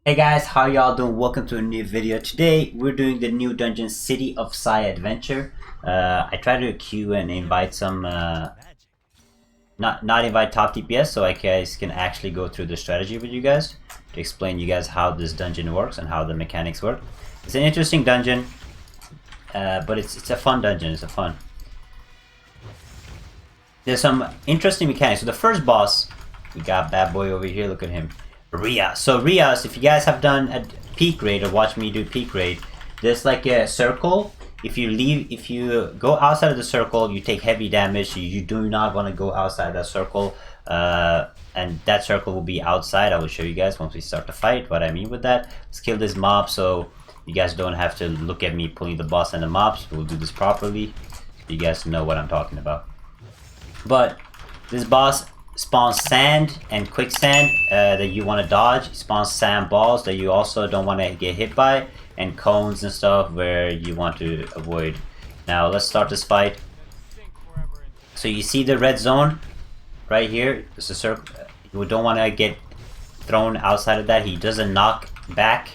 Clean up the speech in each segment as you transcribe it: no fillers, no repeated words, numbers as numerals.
Hey guys, how y'all doing? Welcome to a new video. Today we're doing the new dungeon City of SIGH adventure. I tried to queue and invite some, not invite top DPS, so I guys can actually go through the strategy with you guys to explain you guys how this dungeon works and how the mechanics work. It's an interesting dungeon, but it's a fun dungeon. It's a fun. There's some interesting mechanics. So the first boss, we got bad boy over here. Look at him. Rias. So Rias, if you guys have done a peak raid or watch me do peak raid, there's like a circle. If you go outside of the circle, you take heavy damage. So you do not want to go outside that circle, and that circle will be outside. I will show you guys once we start the fight what I mean with that. Let's kill this mob so you guys don't have to look at me pulling the boss and the mobs. We'll do this properly so you guys know what I'm talking about. But this boss spawns sand and quicksand that you want to dodge. It spawns sand balls that you also don't want to get hit by, and cones and stuff where you want to avoid. Now let's start this fight. So you see the red zone right here. It's a circle. You don't want to get thrown outside of that. He doesn't knock back.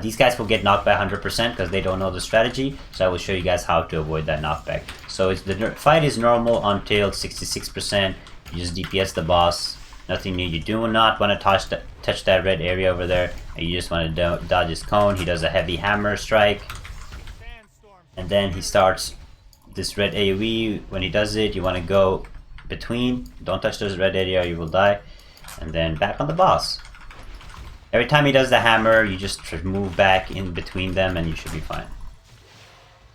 These guys will get knocked by 100% because they don't know the strategy. So I will show you guys how to avoid that knockback. So the fight is normal until 66%. You just DPS the boss. Nothing new. You do not want to touch that red area over there. And you just want to dodge his cone. He does a heavy hammer strike. And then he starts this red AoE. When he does it, you want to go between. Don't touch this red area or you will die. And then back on the boss. Every time he does the hammer, you just move back in between them and you should be fine.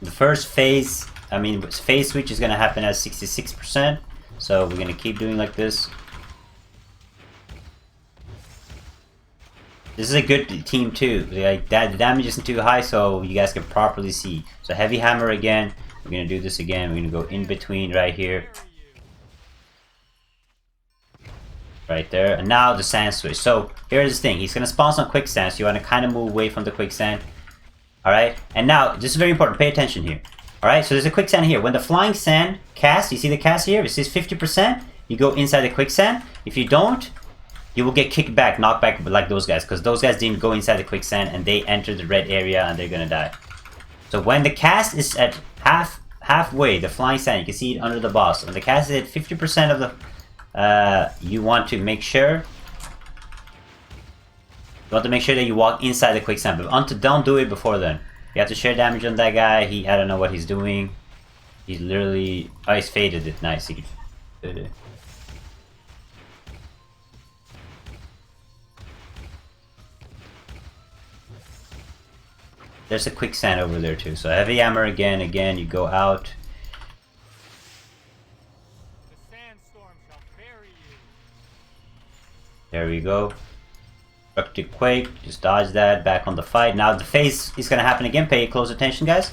The first phase switch is going to happen at 66%. So we're going to keep doing like this. This is a good team too. Like that, the damage isn't too high, so you guys can properly see. So heavy hammer again. We're going to do this again. We're going to go in between right here. Right there. And now the sand switch. So here's the thing. He's going to spawn some quicksand, so you want to kind of move away from the quicksand. Alright? And now, this is very important. Pay attention here. Alright, so there's a quicksand here. When the flying sand casts, you see the cast here? It says 50%. You go inside the quicksand. If you don't, you will get kicked back, knocked back like those guys. Because those guys didn't go inside the quicksand and they enter the red area and they're going to die. So when the cast is at halfway, the flying sand, you can see it under the boss. When the cast is at 50% of the... you want to make sure that you walk inside the quicksand, but don't do it before then. You have to share damage on that guy. I don't know what he's doing. He's literally... Oh, he's faded it. Nice. He did it. There's a quicksand over there too. So heavy hammer again. You go out. There we go. Structured quake, just dodge that, back on the fight. Now the phase is gonna happen again. Pay close attention, guys.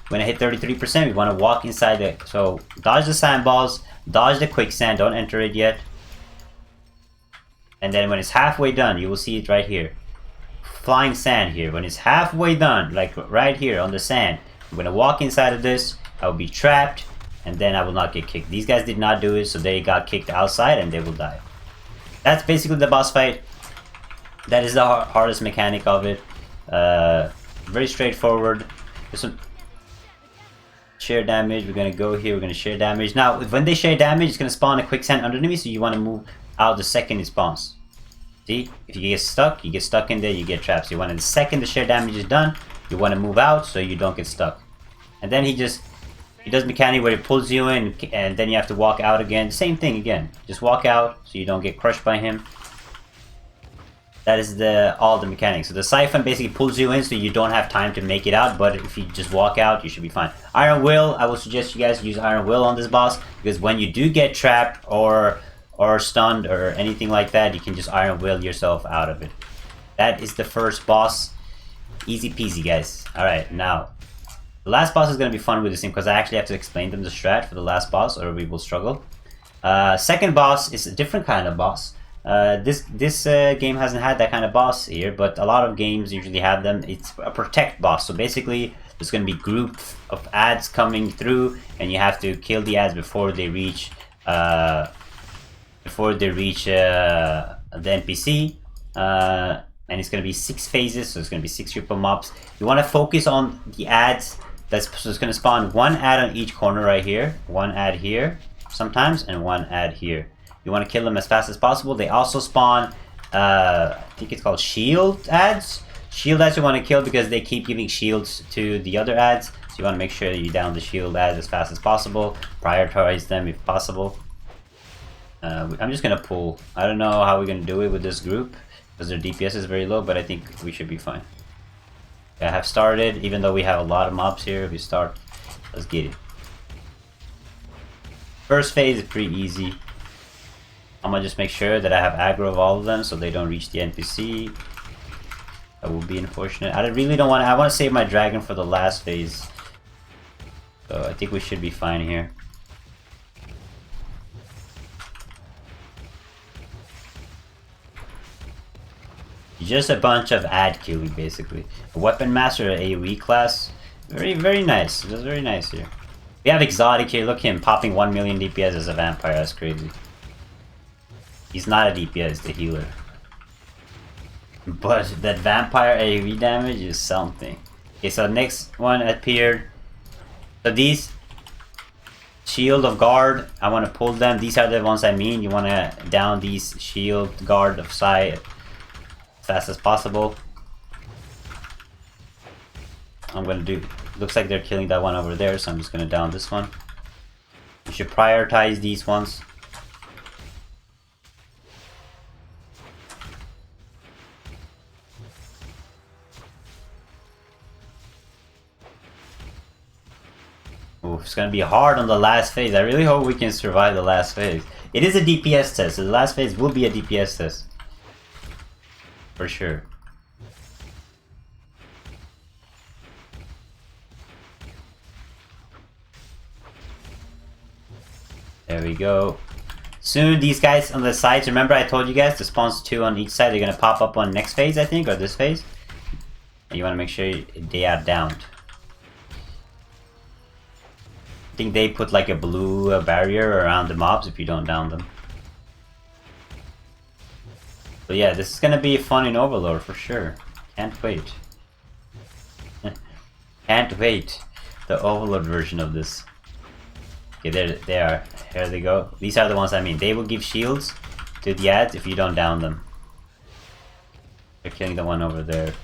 When I hit 33%, we want to walk inside it. So dodge the sandballs, dodge the quicksand, don't enter it yet. And then when it's halfway done, you will see it right here. Flying sand here. When it's halfway done, like right here on the sand, I'm gonna walk inside of this, I will be trapped, and then I will not get kicked. These guys did not do it, so they got kicked outside and they will die. That's basically the boss fight. That is the hardest mechanic of it. Very straightforward. There's some share damage. We're gonna go here. We're gonna share damage. Now, when they share damage, it's gonna spawn a quicksand underneath me. So you want to move out the second it spawns. See, if you get stuck in there, you get trapped. So you want to, the second the share damage is done, you want to move out so you don't get stuck. And then he does mechanic where he pulls you in, and then you have to walk out again. Same thing again. Just walk out so you don't get crushed by him. That is all the mechanics. So the siphon basically pulls you in so you don't have time to make it out, but if you just walk out, you should be fine. Iron Will, I would suggest you guys use Iron Will on this boss, because when you do get trapped or stunned or anything like that, you can just Iron Will yourself out of it. That is the first boss. Easy peasy, guys. Alright, now the last boss is going to be fun with this thing, because I actually have to explain them the strat for the last boss or we will struggle. Second boss is a different kind of boss. This game hasn't had that kind of boss here, but a lot of games usually have them. It's a protect boss, so basically there's going to be groups of ads coming through, and you have to kill the ads before they reach the NPC. And it's going to be 6 phases, so it's going to be 6 triple mobs. You want to focus on the ads. So it's going to spawn 1 ad on each corner right here, 1 ad here sometimes, and 1 ad here. You want to kill them as fast as possible. They also spawn, I think it's called shield ads. Shield ads you want to kill because they keep giving shields to the other ads. So you want to make sure you down the shield ads as fast as possible. Prioritize them if possible. I'm just going to pull. I don't know how we're going to do it with this group, because their DPS is very low, but I think we should be fine. I have started, even though we have a lot of mobs here. If we start, let's get it. First phase is pretty easy. I'm gonna just make sure that I have aggro of all of them so they don't reach the NPC. That would be unfortunate. I really don't want to, I want to save my dragon for the last phase. So I think we should be fine here. Just a bunch of ad killing, basically. A weapon master, AoE class. Very nice. That's very nice here. We have exotic here. Look at him popping 1 million DPS as a vampire. That's crazy. He's not a DPS, the healer. But that vampire AoE damage is something. Okay, so next one appeared. So these shield of guard, I want to pull them. These are the ones I mean. You want to down these shield guard of SIGH fast as possible. I'm gonna do, looks like they're killing that one over there, so I'm just gonna down this one. You should prioritize these ones. Ooh, it's gonna be hard on the last phase. I really hope we can survive the last phase. It is a DPS test, so the last phase will be a DPS test. For sure. There we go. Soon these guys on the sides, remember I told you guys the spawns 2 on each side, they're gonna pop up on next phase, I think, or this phase. And you wanna make sure they are downed. I think they put like a blue barrier around the mobs if you don't down them. But yeah, this is gonna be fun in Overlord for sure. Can't wait. Can't wait. The Overlord version of this. Okay, there they are. Here they go. These are the ones I mean. They will give shields to the ads if you don't down them. They're killing the one over there.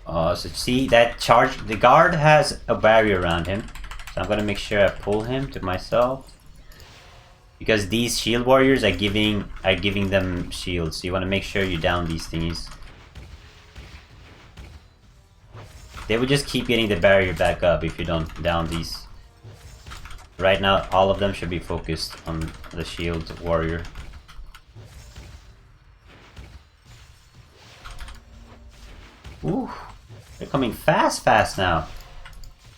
Oh, so see that charge? The guard has a barrier around him. So I'm gonna make sure I pull him to myself. Because these shield warriors are giving them shields, so you want to make sure you down these thingies. They will just keep getting the barrier back up if you don't down these. Right now, all of them should be focused on the shield warrior. Ooh, they're coming fast now.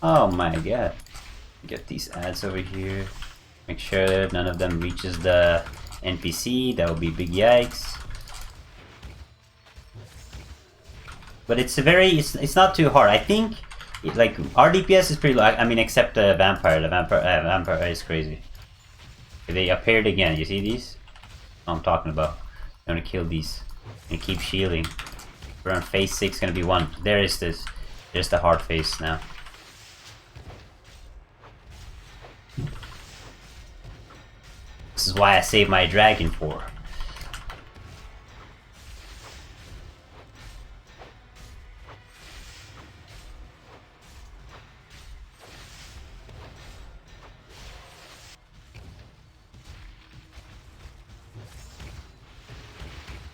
Oh my god. Get these ads over here. Make sure none of them reaches the NPC. That would be big yikes. But it's it's not too hard. I think like our DPS is pretty low. I mean, except the vampire. The vampire is crazy. They appeared again. You see these? I'm talking about. I'm gonna kill these and keep shielding. We're on phase 6. Gonna be 1. There is this. There's the hard phase now. This is why I saved my dragon for.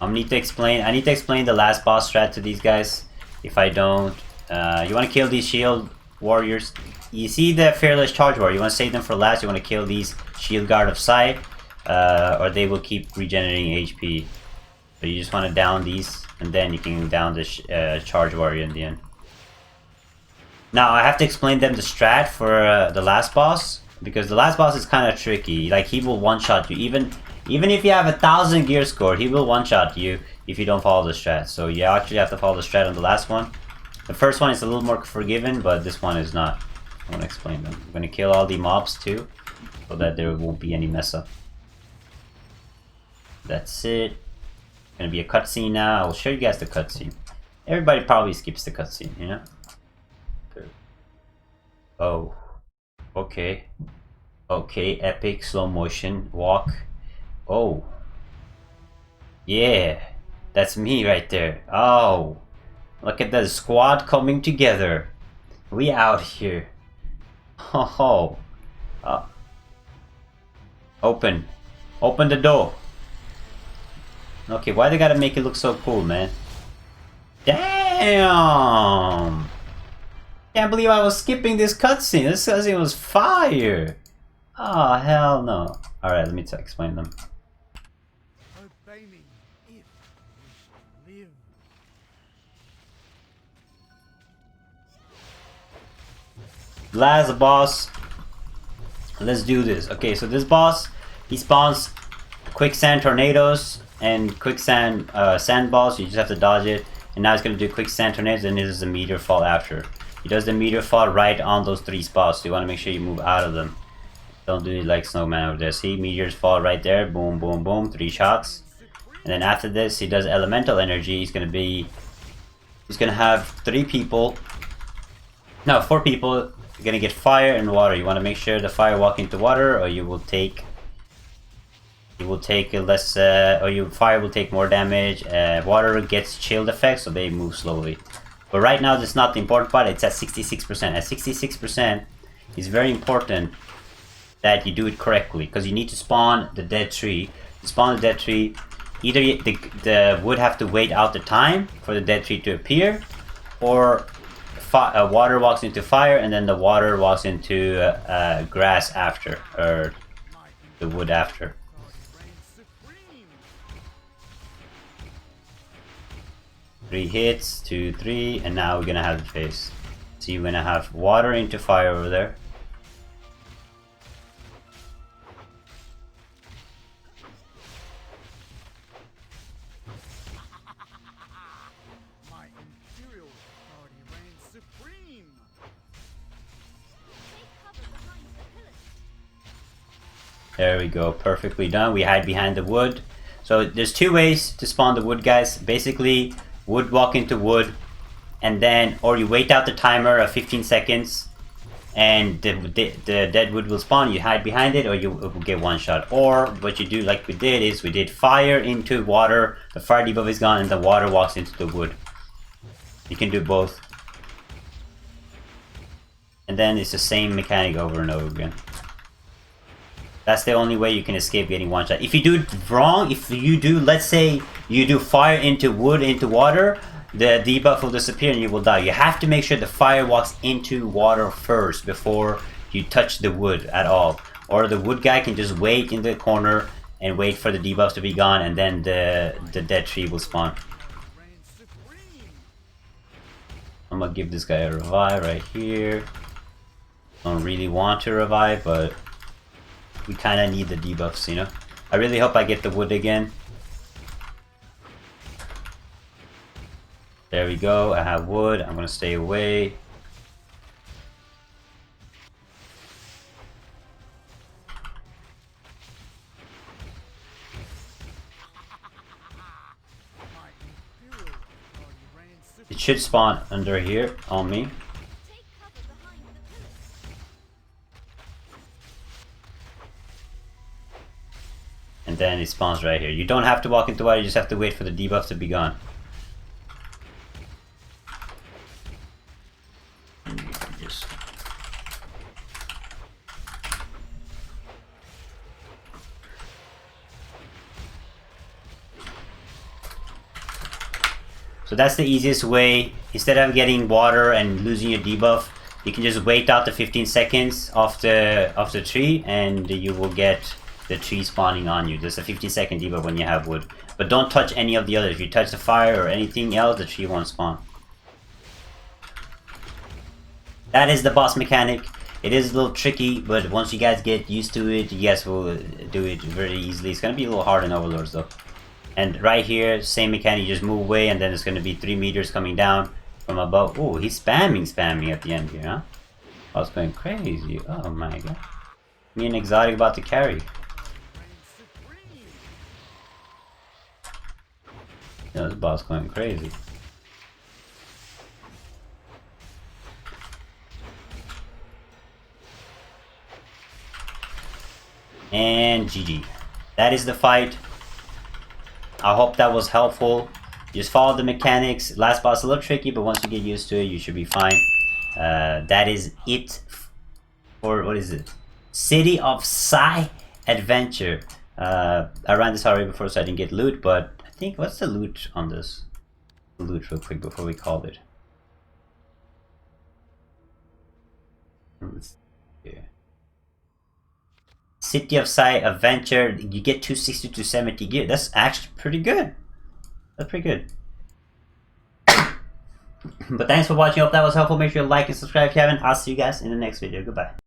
I need to explain the last boss strat to these guys. If I don't, you want to kill these shield warriors. You see the fearless charge warrior. You want to save them for last. You want to kill these shield guard of SIGH, or they will keep regenerating HP. So you just want to down these, and then you can down the charge warrior in the end. Now I have to explain them the strat for the last boss, because the last boss is kind of tricky. Like he will one-shot you, even if you have 1,000 gear score, he will one-shot you if you don't follow the strat. So you actually have to follow the strat on the last one. The first one is a little more forgiven, but this one is not. I want to explain them. I'm going to kill all the mobs too, so that there won't be any mess up. That's it. Gonna be a cutscene now. I will show you guys the cutscene. Everybody probably skips the cutscene, you know? Good. Oh. Okay. Okay, epic slow motion walk. Oh. Yeah. That's me right there. Oh. Look at the squad coming together. We out here. Oh. Open. Open the door. Okay, why they gotta make it look so cool, man? Damn! Can't believe I was skipping this cutscene. This cutscene was fire! Oh, hell no. Alright, let me explain them. Obey me if we shall live. Last boss. Let's do this. Okay, so this boss, he spawns quicksand tornadoes and quicksand sandballs. You just have to dodge it. And now he's gonna do quicksand tornadoes, and this is a meteor fall after. He does the meteor fall right on those 3 spots, so you want to make sure you move out of them. Don't do it like Snowman over there. See, meteors fall right there. Boom, boom, boom. 3 shots. And then after this, he does elemental energy. He's gonna have 3 people. No, 4 people. You're gonna get fire and water. You want to make sure the fire walk into water, or you will take. You will take less, or your fire will take more damage. Water gets chilled effect, so they move slowly. But right now, that's not the important part. It's at 66%. At 66%, it's very important that you do it correctly, because you need to spawn the dead tree. To spawn the dead tree, either the wood have to wait out the time for the dead tree to appear, or water walks into fire, and then the water walks into grass after, or the wood after. 3 hits, 2, 3, and now we're gonna have the face. So you're gonna have water into fire over there. My imperial authority reigns supreme. There we go, perfectly done. We hide behind the wood. So there's 2 ways to spawn the wood, guys. Basically, wood walk into wood, and then, or you wait out the timer of 15 seconds, and the dead wood will spawn. You hide behind it, or you will get 1 shot. Or what you do, like we did, is we did fire into water. The fire debuff is gone, and the water walks into the wood. You can do both, and then it's the same mechanic over and over again. That's the only way you can escape getting 1 shot. If you do it wrong, if you do, let's say you do fire into wood into water, the debuff will disappear and you will die. You have to make sure the fire walks into water first before you touch the wood at all. Or the wood guy can just wait in the corner and wait for the debuffs to be gone, and then the dead tree will spawn. I'm gonna give this guy a revive right here. Don't really want to revive, but we kind of need the debuffs, you know? I really hope I get the wood again. There we go, I have wood. I'm gonna stay away. It should spawn under here on me. And then it spawns right here. You don't have to walk into water, you just have to wait for the debuff to be gone. So that's the easiest way. Instead of getting water and losing your debuff, you can just wait out the 15 seconds of the tree, and you will get the tree spawning on you. There's a 15-second debuff when you have wood. But don't touch any of the others. If you touch the fire or anything else, the tree won't spawn. That is the boss mechanic. It is a little tricky, but once you guys get used to it, you guys will do it very easily. It's gonna be a little hard in Overlords though. And right here, same mechanic, you just move away, and then there's gonna be 3 meters coming down from above. Oh, he's spamming at the end here, huh? I was going crazy. Oh my god. Me and Exotic about to carry. You know, this boss going crazy. And GG. That is the fight. I hope that was helpful. Just follow the mechanics. Last boss a little tricky, but once you get used to it, you should be fine. That is it. Or what is it? City of SIGH Adventure. I ran this already before, so I didn't get loot, but I think, what's the loot on this? Loot real quick before we call it. Yeah. City of SIGH Adventure, you get 260 to 270 gear. That's actually pretty good. That's pretty good. But thanks for watching. Hope that was helpful. Make sure you like and subscribe if you haven't. I'll see you guys in the next video. Goodbye.